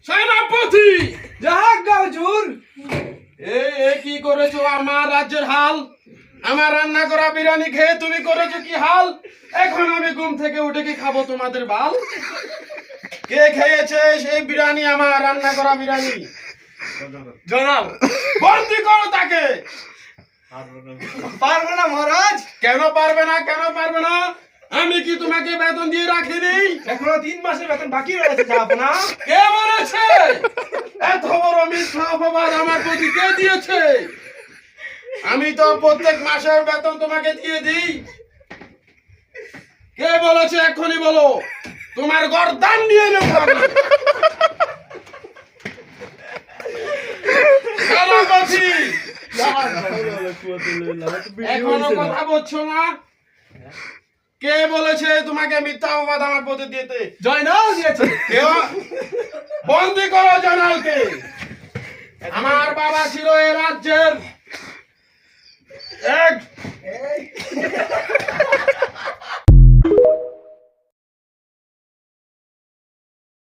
সেনাপতি জাহাগা হুজুর। এ কি করেছো আমার রাজ্যের হাল? আমার রান্না করা বিরিয়ানি খেয়ে তুমি করেছো কি হাল? এখন আমি ঘুম থেকে উঠে কি খাবো তোমাদের বাল? কে খেয়েছে সেই বিরিয়ানি, আমার রান্না করা বিরিয়ানি? জনাব বন্দি করো তাকে। পারবো না মহারাজ, কেন পারবে না, কেন পারবে না? আমি কি তোমাকে বেতন দিয়ে রাখিনি? এখনো 3 মাসের বেতন বাকি রয়েছে জাহাপনা। কে বলেছে? এত বড় মিথ্যা অপবাদ আমার প্রতি কে দিয়েছে? আমি তো প্রত্যেক মাসের বেতন তোমাকে দিয়ে দিই। কে বলেছে এখনই বলো, তোমার গর্দান নিয়ে নেব আমি। সেনাপতি, এখনো কথা বলছো না? কে বলেছে তোমাকে মিথ্যা অপবাদ আমার প্রতি দিতে? জয়নাল দিয়েছে। কেউ? বন্দি করো জয়নালকে। আমার বাবা ছিল এই রাজ্যের এক